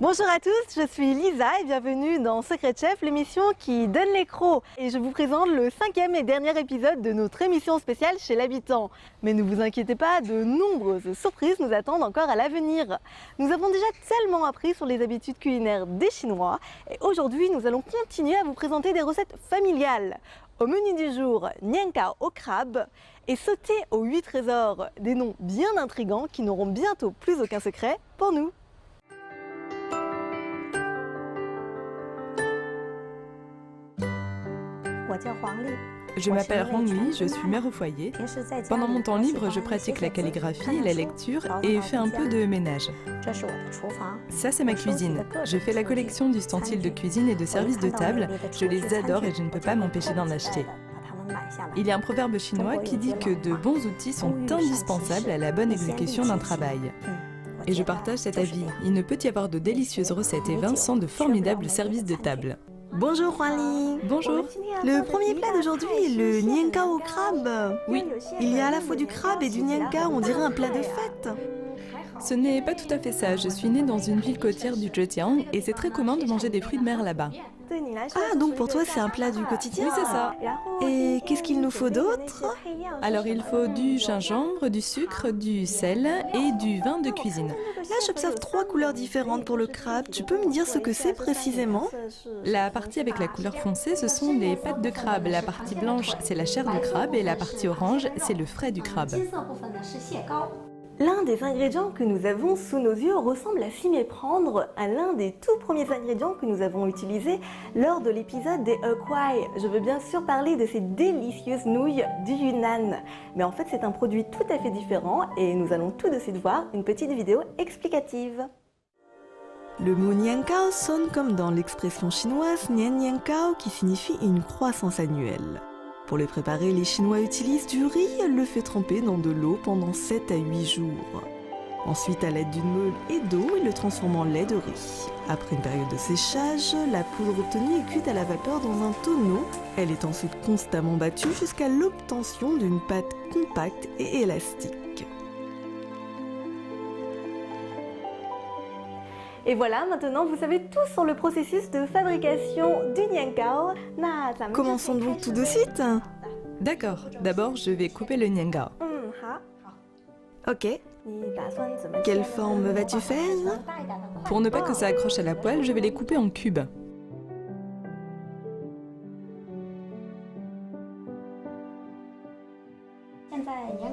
Bonjour à tous, je suis Lisa et bienvenue dans Secret Chef, l'émission qui donne les crocs. Et je vous présente le 5e et dernier épisode de notre émission spéciale chez l'habitant. Mais ne vous inquiétez pas, de nombreuses surprises nous attendent encore à l'avenir. Nous avons déjà tellement appris sur les habitudes culinaires des Chinois et aujourd'hui nous allons continuer à vous présenter des recettes familiales. Au menu du jour, nian cao au crabe et sauté aux 8 trésors, des noms bien intrigants qui n'auront bientôt plus aucun secret pour nous. Je m'appelle Huang Li, je suis mère au foyer. Pendant mon temps libre, je pratique la calligraphie, la lecture et fais un peu de ménage. Ça, c'est ma cuisine. Je fais la collection d'ustensiles de cuisine et de services de table. Je les adore et je ne peux pas m'empêcher d'en acheter. Il y a un proverbe chinois qui dit que de bons outils sont indispensables à la bonne exécution d'un travail. Et je partage cet avis. Il ne peut y avoir de délicieuses recettes et vins sans de formidables services de table. Bonjour Huang Li. Bonjour. Le premier plat d'aujourd'hui est le nian cao au crabe. Oui. Il y a à la fois du crabe et du nian cao, on dirait un plat de fête. Ce n'est pas tout à fait ça. Je suis née dans une ville côtière du Zhejiang et c'est très commun de manger des fruits de mer là-bas. Ah, donc pour toi c'est un plat du quotidien? Oui, c'est ça. Et qu'est-ce qu'il nous faut d'autre? Alors il faut du gingembre, du sucre, du sel et du vin de cuisine. Là j'observe 3 couleurs différentes pour le crabe. Tu peux me dire ce que c'est précisément? La partie avec la couleur foncée, ce sont les pattes de crabe. La partie blanche, c'est la chair du crabe et la partie orange, c'est le frais du crabe. L'un des ingrédients que nous avons sous nos yeux ressemble à s'y méprendre à l'un des tout premiers ingrédients que nous avons utilisés lors de l'épisode des Kwai. Je veux bien sûr parler de ces délicieuses nouilles du Yunnan. Mais en fait, c'est un produit tout à fait différent et nous allons tout de suite voir une petite vidéo explicative. Le mot nian cao sonne comme dans l'expression chinoise nian nian cao qui signifie une croissance annuelle. Pour les préparer, les Chinois utilisent du riz, le fait tremper dans de l'eau pendant 7 à 8 jours. Ensuite, à l'aide d'une meule et d'eau, ils le transforment en lait de riz. Après une période de séchage, la poudre obtenue est cuite à la vapeur dans un tonneau. Elle est ensuite constamment battue jusqu'à l'obtention d'une pâte compacte et élastique. Et voilà, maintenant vous savez tout sur le processus de fabrication du nian cao. Commençons donc tout de suite. D'accord, d'abord je vais couper le nian cao. Ok. Quelle forme vas-tu faire? Pour ne pas que ça accroche à la poêle, je vais les couper en cubes.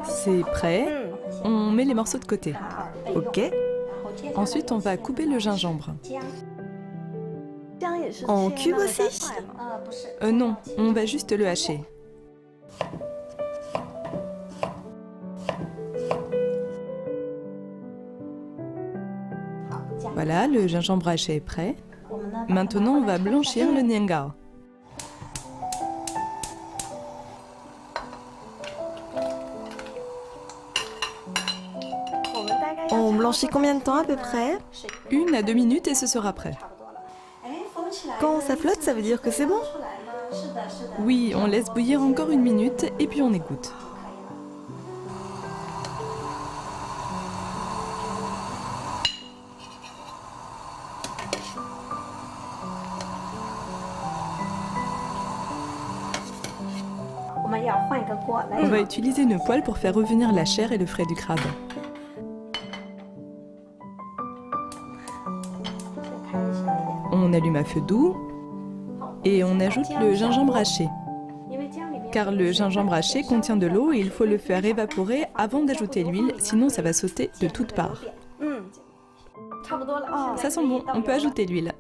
C'est prêt. On met les morceaux de côté. Ok. Ensuite, on va couper le gingembre. En cubes aussi? Non, on va juste le hacher. Voilà, le gingembre haché est prêt. Maintenant, on va blanchir le nian cao. On blanchit combien de temps à peu près? 1 à 2 minutes et ce sera prêt. Quand ça flotte, ça veut dire que c'est bon? Oui, on laisse bouillir encore 1 minute et puis on égoutte. On va utiliser une poêle pour faire revenir la chair et le frais du crabe. On allume à feu doux et on ajoute le gingembre haché. Car le gingembre haché contient de l'eau et il faut le faire évaporer avant d'ajouter l'huile, sinon ça va sauter de toutes parts. Ça sent bon, on peut ajouter l'huile.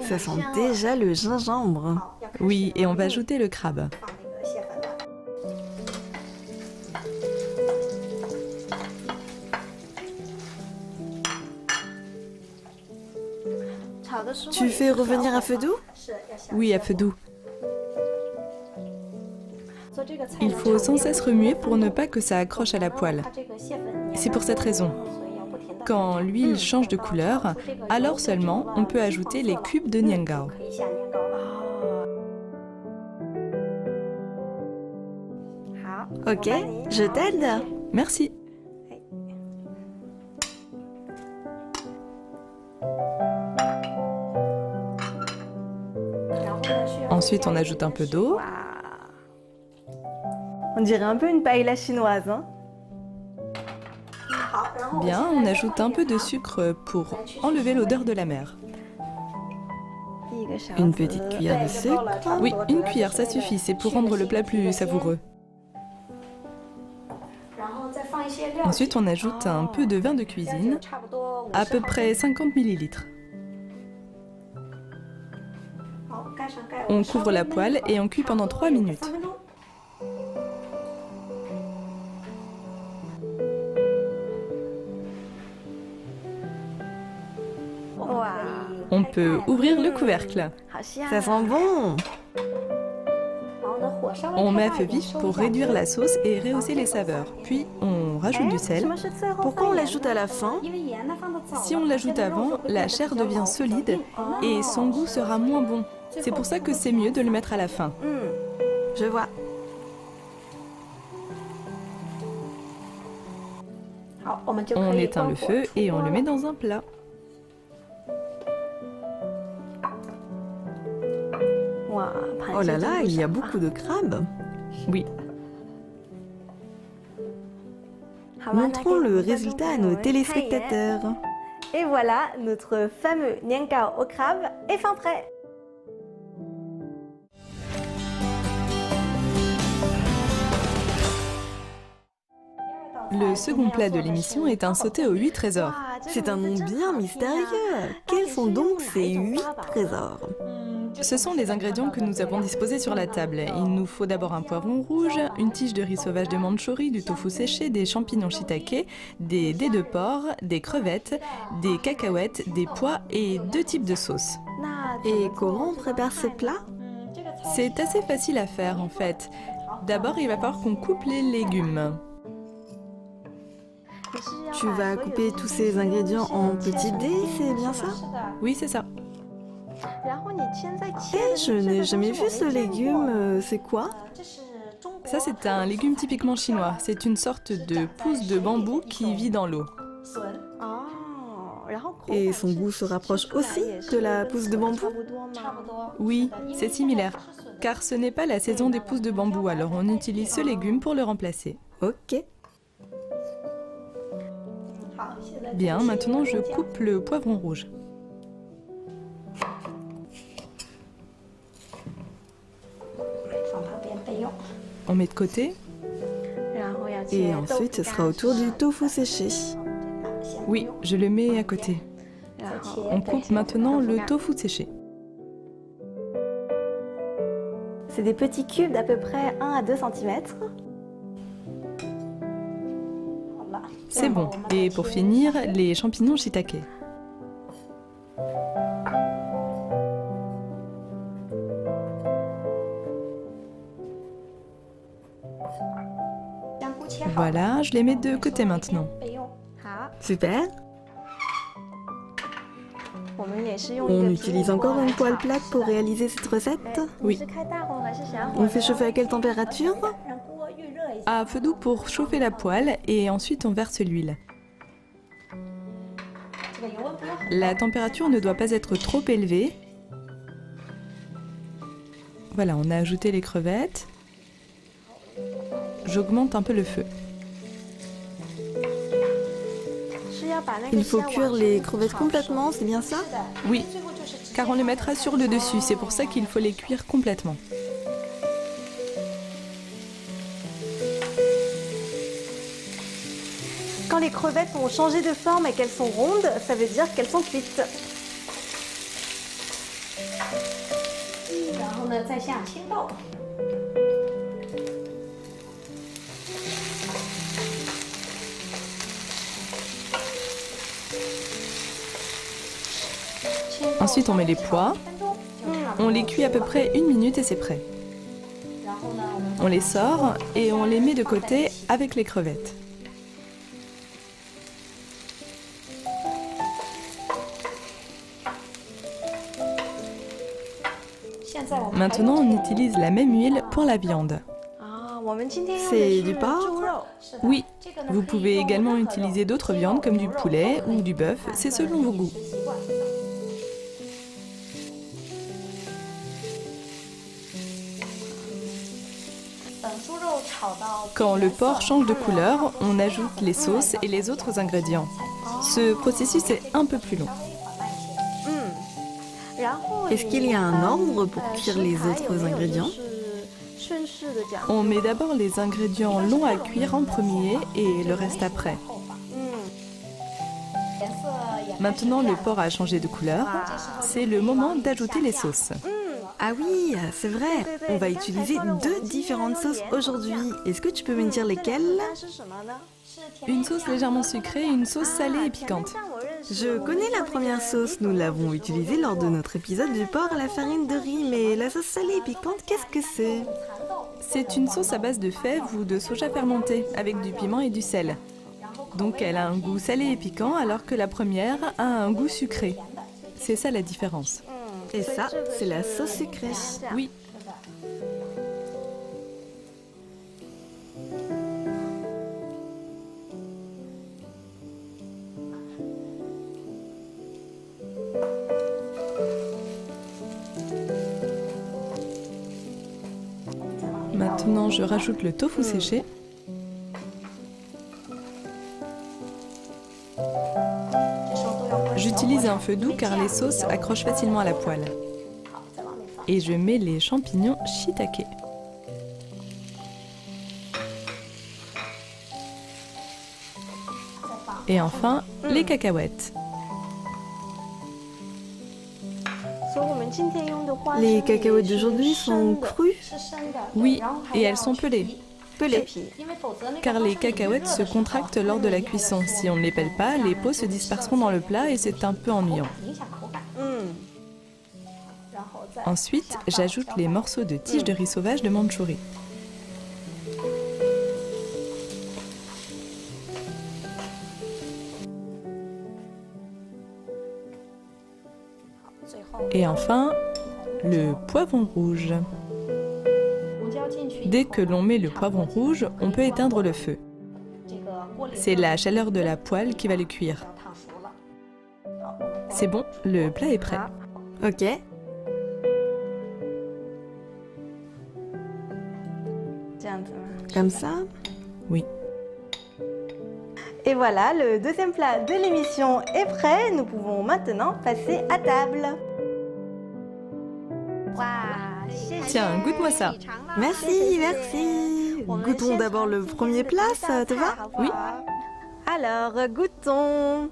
Ça sent déjà le gingembre. Oui, et on va ajouter le crabe. Tu fais revenir à feu doux? Oui, à feu doux. Il faut sans cesse remuer pour ne pas que ça accroche à la poêle. C'est pour cette raison. Quand l'huile change de couleur, alors seulement on peut ajouter les cubes de nian cao. Ok, je t'aide. Merci. Ensuite, on ajoute un peu d'eau. On dirait un peu une paella chinoise, hein? Bien, on ajoute un peu de sucre pour enlever l'odeur de la mer. Une petite cuillère de sucre. Oui, une cuillère, ça suffit, c'est pour rendre le plat plus savoureux. Ensuite, on ajoute un peu de vin de cuisine, à peu près 50 ml. On couvre la poêle et on cuit pendant 3 minutes. On peut ouvrir le couvercle. Ça sent bon. On met à feu vif pour réduire la sauce et rehausser les saveurs. Puis on rajoute du sel. Pourquoi on l'ajoute à la fin? Si on l'ajoute avant, la chair devient solide et son goût sera moins bon. C'est pour ça que c'est mieux de le mettre à la fin. Je vois. On éteint le feu et on le met dans un plat. Oh là là, il y a beaucoup de crabes. Oui. Montrons le résultat à nos téléspectateurs. Et voilà, notre fameux nian cao au crabe est fin prêt. Le second plat de l'émission est un sauté aux 8 trésors. C'est un nom bien mystérieux. Quels sont donc ces 8 trésors? Ce sont les ingrédients que nous avons disposés sur la table. Il nous faut d'abord un poivron rouge, une tige de riz sauvage de Mandchourie, du tofu séché, des champignons shiitake, des dés de porc, des crevettes, des cacahuètes, des pois et 2 types de sauces. Et comment on prépare ces plats? C'est assez facile à faire en fait. D'abord, il va falloir qu'on coupe les légumes. Tu vas couper tous ces ingrédients en petits dés, c'est bien ça? Oui, c'est ça. Je n'ai jamais vu ce légume, c'est quoi? Ça, c'est un légume typiquement chinois. C'est une sorte de pousse de bambou qui vit dans l'eau. Et son goût se rapproche aussi de la pousse de bambou? Oui, c'est similaire. Car ce n'est pas la saison des pousses de bambou, alors on utilise ce légume pour le remplacer. Ok. Bien, maintenant je coupe le poivron rouge. On met de côté. Et ensuite, ce sera au tour du tofu séché. Oui, je le mets à côté. On coupe maintenant le tofu séché. C'est des petits cubes d'à peu près 1 à 2 cm. C'est bon. Et pour finir, les champignons shiitake. Voilà, je les mets de côté maintenant. Super. On utilise encore une poêle plate pour réaliser cette recette? Oui. On fait chauffer à quelle température? À feu doux pour chauffer la poêle et ensuite on verse l'huile. La température ne doit pas être trop élevée. Voilà, on a ajouté les crevettes. J'augmente un peu le feu. Il faut cuire les crevettes complètement, c'est bien ça? Oui, car on les mettra sur le dessus, c'est pour ça qu'il faut les cuire complètement. Quand les crevettes ont changé de forme et qu'elles sont rondes, ça veut dire qu'elles sont cuites. Ensuite, on met les pois. On les cuit à peu près 1 minute et c'est prêt. On les sort et on les met de côté avec les crevettes. Maintenant, on utilise la même huile pour la viande. C'est du porc? Oui, vous pouvez également utiliser d'autres viandes comme du poulet ou du bœuf, c'est selon vos goûts. Quand le porc change de couleur, on ajoute les sauces et les autres ingrédients. Ce processus est un peu plus long. Est-ce qu'il y a un ordre pour cuire les autres ingrédients? On met d'abord les ingrédients longs à cuire en premier et le reste après. Maintenant, le porc a changé de couleur. C'est le moment d'ajouter les sauces. Ah oui, c'est vrai. On va utiliser 2 différentes sauces aujourd'hui. Est-ce que tu peux me dire lesquelles? Une sauce légèrement sucrée et une sauce salée et piquante. Je connais la première sauce, nous l'avons utilisée lors de notre épisode du porc à la farine de riz, mais la sauce salée et piquante, qu'est-ce que c'est? C'est une sauce à base de fèves ou de soja fermenté, avec du piment et du sel. Donc elle a un goût salé et piquant, alors que la première a un goût sucré. C'est ça la différence. Et ça, c'est la sauce sucrée. Oui. Maintenant, je rajoute le tofu séché. J'utilise un feu doux car les sauces accrochent facilement à la poêle. Et je mets les champignons shiitake. Et enfin, les cacahuètes. Les cacahuètes d'aujourd'hui sont crues? Oui, et elles sont pelées. Pelées. Car les cacahuètes se contractent lors de la cuisson. Si on ne les pèle pas, les peaux se disperseront dans le plat et c'est un peu ennuyant. Ensuite, j'ajoute les morceaux de tiges de riz sauvage de Mandchourie. Et enfin, le poivron rouge. Dès que l'on met le poivron rouge, on peut éteindre le feu. C'est la chaleur de la poêle qui va le cuire. C'est bon, le plat est prêt. Ok. Comme ça? Oui. Et voilà, le deuxième plat de l'émission est prêt. Nous pouvons maintenant passer à table. Tiens, goûte-moi ça. Merci, merci. Goûtons d'abord le premier plat, ça te va? Oui. Alors, goûtons.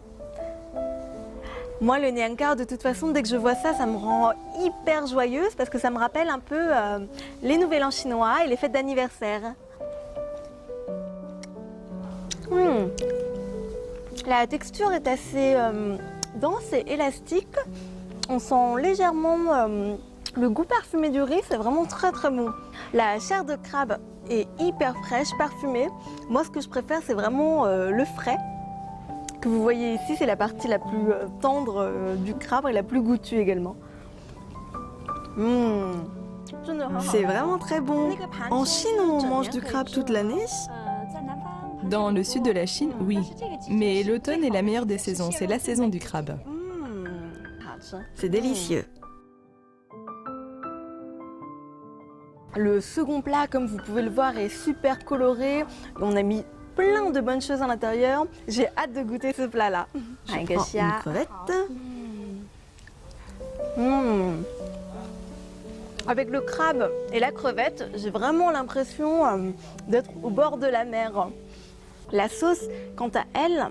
Moi, le niankar, de toute façon, dès que je vois ça, ça me rend hyper joyeuse parce que ça me rappelle un peu les Nouvel An chinois et les fêtes d'anniversaire. La texture est assez dense et élastique. On sent légèrement le goût parfumé du riz, c'est vraiment très très bon. La chair de crabe est hyper fraîche, parfumée. Moi, ce que je préfère, c'est vraiment le frais. Que vous voyez ici, c'est la partie la plus tendre du crabe et la plus goûtue également. C'est vraiment très bon. En Chine, on mange du crabe toute l'année. Dans le sud de la Chine, oui. Mais l'automne est la meilleure des saisons, c'est la saison du crabe. C'est délicieux. Le second plat, comme vous pouvez le voir, est super coloré. On a mis plein de bonnes choses à l'intérieur. J'ai hâte de goûter ce plat-là. Je prends une crevette. Avec le crabe et la crevette, j'ai vraiment l'impression d'être au bord de la mer. La sauce, quant à elle,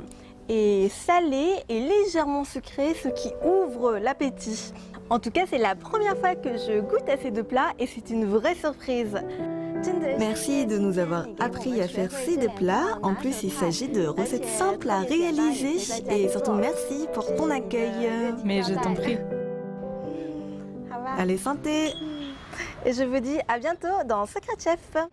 est salée et légèrement sucrée, ce qui ouvre l'appétit. En tout cas, c'est la première fois que je goûte à ces deux plats et c'est une vraie surprise. Merci de nous avoir appris à faire ces deux plats. En plus, il s'agit de recettes simples à réaliser et surtout merci pour ton accueil. Mais je t'en prie. Allez, santé! Et je vous dis à bientôt dans Secret Chef.